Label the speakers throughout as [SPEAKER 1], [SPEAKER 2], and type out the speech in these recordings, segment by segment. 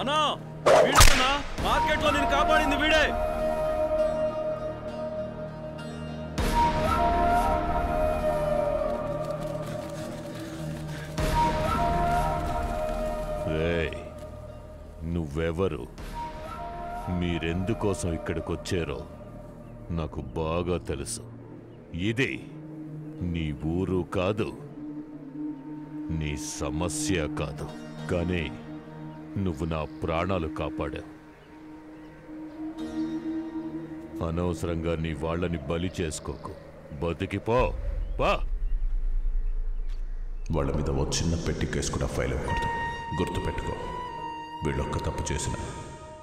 [SPEAKER 1] అన్నా వీడేనా మార్కెట్లో నేను కాపాడింది వీడే.
[SPEAKER 2] నువ్వెవరు? మీరెందుకోసం ఇక్కడికొచ్చారో నాకు బాగా తెలుసు. ఇది నీ ఊరు కాదు, నీ సమస్య కాదు, కానీ నువ్వు నా ప్రాణాలు కాపాడావు. అనవసరంగా నీ వాళ్ళని బలి చేసుకోకు. బతికిపో పా.
[SPEAKER 3] వాళ్ళ మీద ఓ చిన్న పెట్టి కేసు కూడా ఫైల్ అవ్వకూడదు. గుర్తుపెట్టుకో, వీళ్ళొక్క తప్పు చేసిన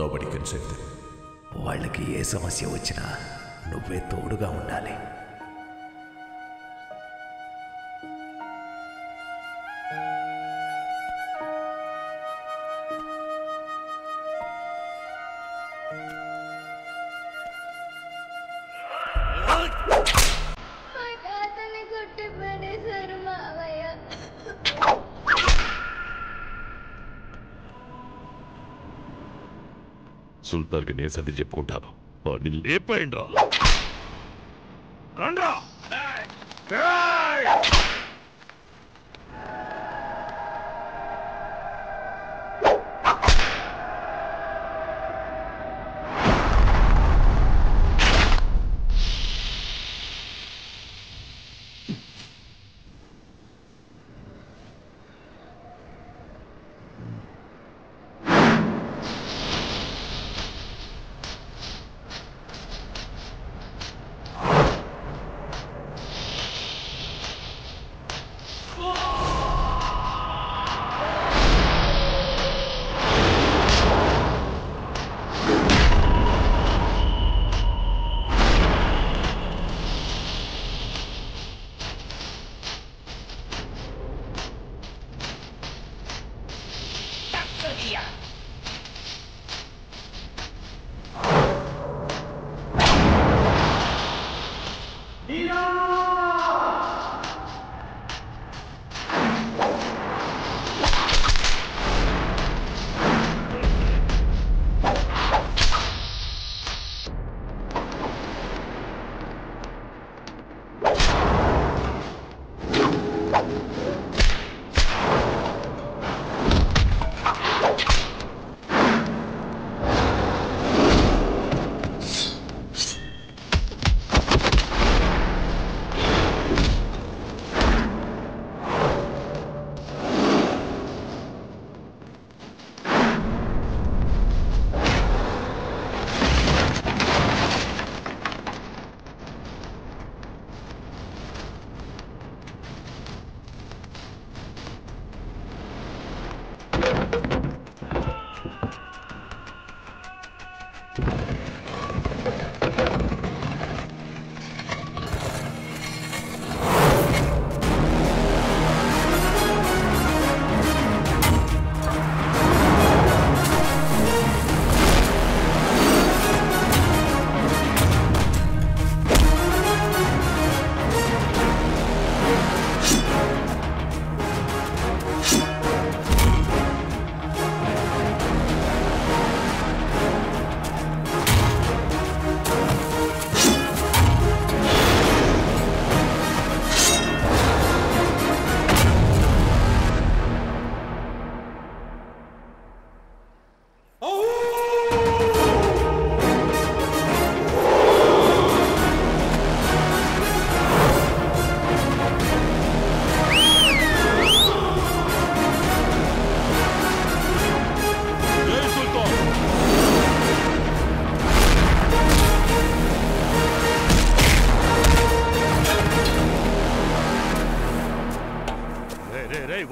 [SPEAKER 3] నోబడీ కెన్ సేవ్ దెమ్.
[SPEAKER 4] వాళ్ళకి ఏ సమస్య వచ్చినా నువ్వే తోడుగా ఉండాలి.
[SPEAKER 2] సుల్తాన్కి నేను సర్ది చెప్పుకుంటాను. వాడిని లేపేయండి.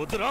[SPEAKER 2] వద్దురా.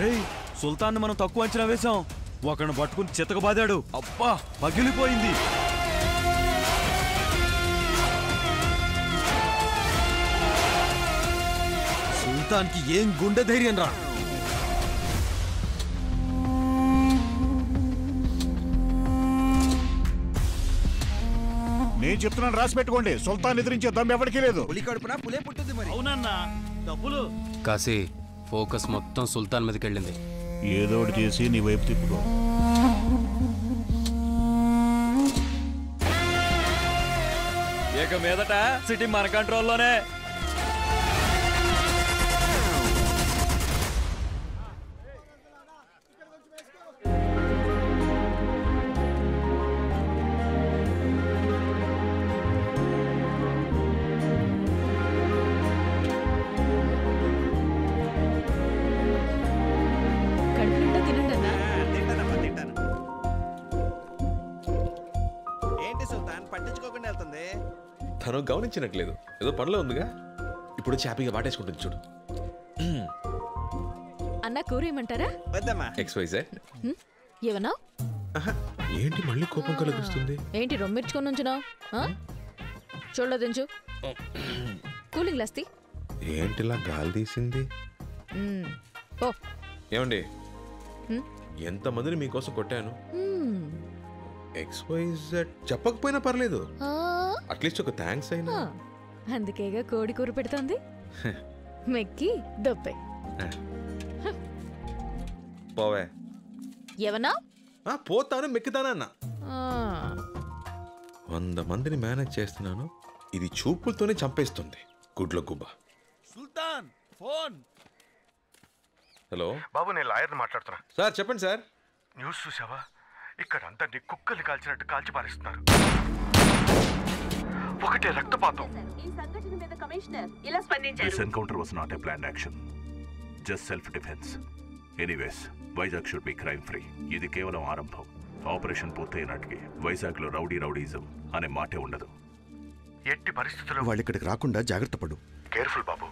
[SPEAKER 1] రేయ్, సుల్తాన్ మనం తక్కువ అంచనా వేశాం. ఒకరిని పట్టుకుని చితకబాదాడు. అబ్బా, పగిలిపోయింది. సుల్తాన్కి ఏం గుండె ధైర్యం రా.
[SPEAKER 5] నేను చెప్తున్నాను, రాసి పెట్టుకోండి. సుల్తాన్ ఎదిరించే దమ్ ఎవరికీ లేదు.
[SPEAKER 1] అవునన్నా, డబ్బులు.
[SPEAKER 6] కాశీ ఫోకస్ మొత్తం సుల్తాన్ మీదకి వెళ్ళింది.
[SPEAKER 5] ఏదో ఒకటి చేసి నీ వైపు తిప్పుకో.
[SPEAKER 1] ఇక మీదట సిటీ మన కంట్రోల్లోనే.
[SPEAKER 7] తను గమనించినట్లేదు, ఏదో పనిలో ఉందిగా. ఇప్పుడు హ్యాపీగా వాటేసుకుంటుంది చూడు.
[SPEAKER 8] అన్న కూర ఏమంటారా?
[SPEAKER 7] XYZ.
[SPEAKER 8] ఏమన్నా?
[SPEAKER 7] ఏంటి మళ్ళీ కోపం కలిగిస్తుంది?
[SPEAKER 8] ఏంటి రొమ్మిర్చుకొని ఉంచునా? చూడలేదించు. కూలింగ్ గ్లాస్ తీ.
[SPEAKER 7] ఏంటిలా గాలి తీసింది?
[SPEAKER 8] ఓ
[SPEAKER 7] ఏమండి, ఎంతమందిని మీకోసం కొట్టాను. XYZ చెప్పకపోయినా పర్లేదు, అట్లీస్ట్ ఒక థ్యాంక్స్ అయినా.
[SPEAKER 8] అందుకేగా కోడి కూర పెడుతోంది. మెక్కి దొప్పే.
[SPEAKER 7] పోవే.
[SPEAKER 8] ఏమన్నా?
[SPEAKER 7] పోతాను, మెక్కుతానన్నా. 100 మందిని మేనేజ్ చేస్తున్నాను, ఇది చూపులతోనే చంపేస్తుంది. గుడ్ల గుబ్బ.
[SPEAKER 1] సుల్తాన్ ఫోన్.
[SPEAKER 7] హలో
[SPEAKER 9] బాబు, నేను లాయర్ని మాట్లాడుతున్నా.
[SPEAKER 7] సార్ చెప్పండి సార్.
[SPEAKER 9] న్యూస్ చూసావా? ఇక్కడ అందరినీ కుక్కల్ని కాల్చినట్టు కాల్చి పారేస్తున్నారు. ఒకటే రక్తపాతం.
[SPEAKER 10] This encounter was not a planned action, just self-defense. Anyways, Vizag should be crime free. ఇది కేవలం ఆరంభం. ఆపరేషన్ పూర్తయినట్టుకి వైజాగ్లో రౌడీజం అనే మాటే ఉండదు.
[SPEAKER 9] ఎట్టి పరిస్థితుల్లో
[SPEAKER 5] వాళ్ళు ఇక్కడికి రాకుండా జాగ్రత్త పడు.
[SPEAKER 9] కేర్ఫుల్ బాబు.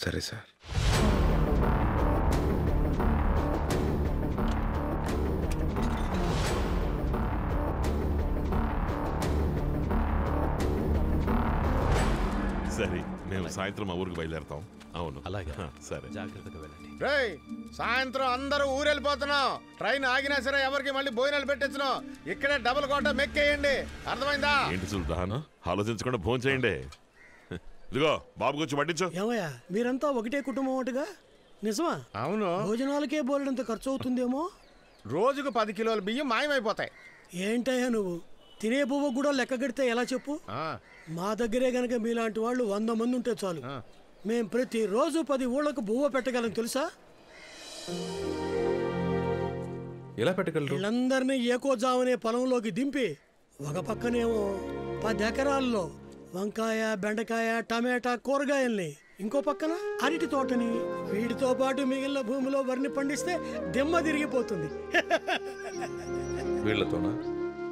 [SPEAKER 7] సరే సార్.
[SPEAKER 2] సరే, మేము సాయంత్రం మా ఊరికి బయలుదేరతాం. అవును,
[SPEAKER 6] అలాగే.
[SPEAKER 2] సరే,
[SPEAKER 6] జాగ్రత్తగా వెళ్ళండి.
[SPEAKER 5] సాయంత్రం అందరూ ఊరెళ్ళిపోతున్నాం. ట్రైన్ ఆగినా సరే ఎవరికి మళ్ళీ భోజనాలు పెట్టించను. ఇక్కడే డబుల్ కోట మెక్కేయండి, అర్థమైందా?
[SPEAKER 2] ఏంటి సుల్తాన్, ఆలోచించకుండా ఫోన్ చేయండి. ఇదిగో బాబు గురించి పట్టించు.
[SPEAKER 11] ఏమయ్యా, మీరంతా ఒకటే కుటుంబం ఒకటిగా? నిజమా?
[SPEAKER 5] అవును.
[SPEAKER 11] భోజనాలకే బోలెడంత ఖర్చు అవుతుందేమో.
[SPEAKER 5] రోజుకు 10 కిలోల బియ్యం మాయమైపోతాయి.
[SPEAKER 11] ఏంటయ్యా నువ్వు, తినే పువ్వు కూడా లెక్క కడితే ఎలా చెప్పు? మా దగ్గరే గనక మీలాంటి వాళ్ళు 100 మంది ఉంటే చాలు. మేం ప్రతిరోజు 10 ఊళ్ళకు బువ్వ పెట్టగలం తెలుసా?
[SPEAKER 7] ఎలా పెట్టగలరు?
[SPEAKER 11] వీళ్ళందరినీ ఏకోజామనే పొలంలోకి దింపి ఒక పక్కనేమో 10 ఎకరాల్లో వంకాయ, బెండకాయ, టమాటా కూరగాయల్ని, ఇంకో పక్కన అరటి తోటని, వీటితో పాటు మిగిలిన భూమిలో వరిని పండిస్తే దిమ్మ తిరిగిపోతుంది.
[SPEAKER 7] వీళ్ళతోనా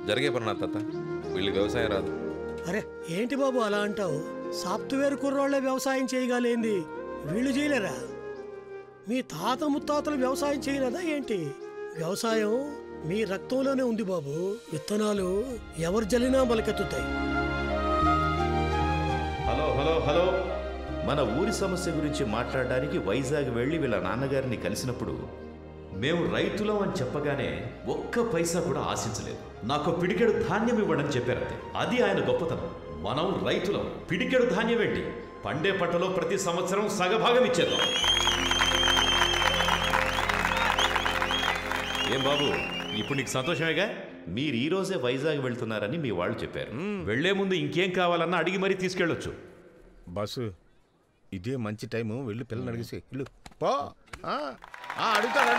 [SPEAKER 7] జరిగే పని నా తాత? వీళ్ళకి వ్యవసాయం రాదు.
[SPEAKER 11] అరే ఏంటి బాబు అలా అంటావు? సాఫ్ట్వేర్ కుర్రోళ్లే వ్యవసాయం చేయగలేంది, వీళ్ళు చేయలేరా? మీ తాత ముత్తాతలు వ్యవసాయం చేయలేదా ఏంటి? వ్యవసాయం మీ రక్తంలోనే ఉంది బాబు. విత్తనాలు ఎవరు జల్లినా మొలకెత్తుతాయి.
[SPEAKER 4] హలో హలో హలో, మన ఊరి సమస్య గురించి మాట్లాడడానికి వైజాగ్ వెళ్ళి వీళ్ళ నాన్నగారిని కలిసినప్పుడు మేము రైతులం అని చెప్పగానే ఒక్క పైసా కూడా ఆశించలేదు. నాకు పిడికెడు ధాన్యం ఇవ్వడని చెప్పారంతే. అది ఆయన గొప్పతనం. మనం రైతులం, పిడికెడు ధాన్యం ఏంటి, పండే పంటలో ప్రతి సంవత్సరం సగభాగం ఇచ్చేద్దాం. ఏం బాబు, ఇప్పుడు నీకు సంతోషమేగా? మీరు ఈ రోజే వైజాగ్ వెళ్తున్నారని మీ వాళ్ళు చెప్పారు. వెళ్లే ముందు ఇంకేం కావాలన్నా అడిగి మరీ తీసుకెళ్ళొచ్చు.
[SPEAKER 5] బస్సు ఇదే మంచి టైము, వెళ్ళి పిల్లలు అడిగేసి ఇల్లు పో. అడుగుతాడు.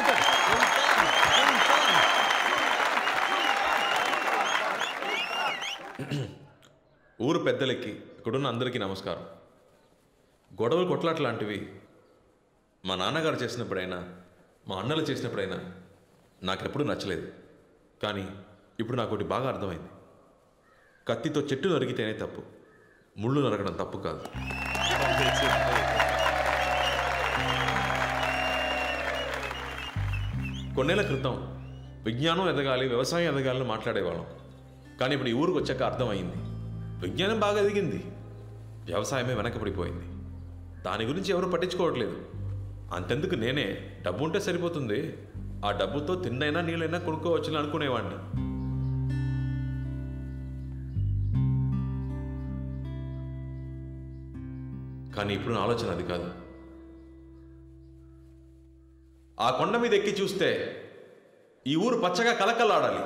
[SPEAKER 7] ఊరు పెద్దలకి, ఇక్కడున్న అందరికీ నమస్కారం. గొడవలు కొట్లాట్లాంటివి మా నాన్నగారు చేసినప్పుడైనా, మా అన్నలు చేసినప్పుడైనా నాకెప్పుడు నచ్చలేదు. కానీ ఇప్పుడు నాకు ఒకటి బాగా అర్థమైంది. కత్తితో చెట్టు నరికితేనే తప్పు, ముళ్ళు నరకడం తప్పు కాదు. కొన్నేళ్ల క్రితం విజ్ఞానం ఎదగాలి, వ్యవసాయం ఎదగాలని మాట్లాడేవాళ్ళం. కానీ ఇప్పుడు ఈ ఊరికి వచ్చాక అర్థమైంది, విజ్ఞానం బాగా ఎదిగింది, వ్యవసాయమే వెనకబడిపోయింది. దాని గురించి ఎవరు పట్టించుకోవట్లేదు. అంతెందుకు నేనే డబ్బు ఉంటే సరిపోతుంది, ఆ డబ్బుతో తిన్నైనా నీళ్ళైనా కొనుక్కోవచ్చుని అనుకునేవాడిని. కానీ ఇప్పుడు నా ఆలోచన అది కాదు. ఆ కొండ మీద ఎక్కి చూస్తే ఈ ఊరు పచ్చగా కలకల్లాడాలి.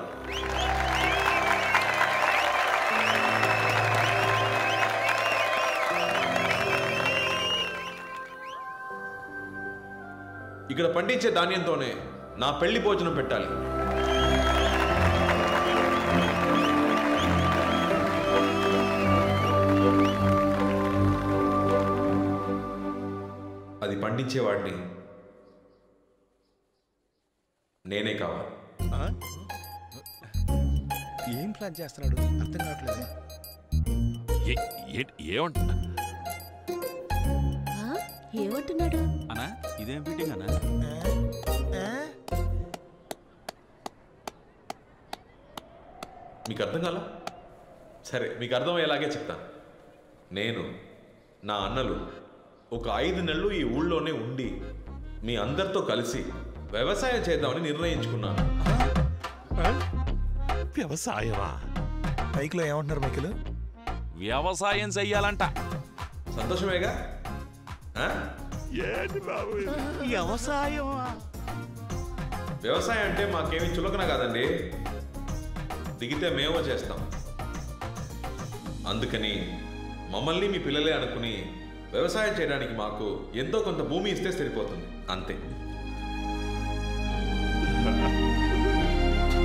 [SPEAKER 7] ఇక్కడ పండించే ధాన్యంతోనే నా పెళ్లి భోజనం పెట్టాలి. అది పండించేవాడిని నేనే కావాలి.
[SPEAKER 5] ఏం ప్లాన్ చేస్తున్నాడు అర్థం కావట్లేదు.
[SPEAKER 8] ఏమంటున్నాడు
[SPEAKER 1] అన్నా? ఇదేం ఫిట్టింగ్ అన్నా?
[SPEAKER 7] మీకు అర్థం కాల? సరే, మీకు అర్థమయ్యేలాగే చెప్తాను. నేను నా అన్నలు ఒక 5 నెలలు ఈ ఊళ్ళోనే ఉండి మీ అందరితో కలిసి వ్యవసాయం చేద్దామని నిర్ణయించుకున్నాను.
[SPEAKER 2] వ్యవసాయమా?
[SPEAKER 5] బైక్లో ఏమంటున్నారు మైకిలు?
[SPEAKER 1] వ్యవసాయం చెయ్యాలంట.
[SPEAKER 7] సంతోషమేగా? వ్యవసాయం అంటే మాకేమీ చులకన కాదండి, దిగితే మేమో చేస్తాం. అందుకని మమ్మల్ని మీ పిల్లలే అనుకుని వ్యవసాయం చేయడానికి మాకు ఎంతో కొంత భూమి ఇస్తే సరిపోతుంది, అంతే.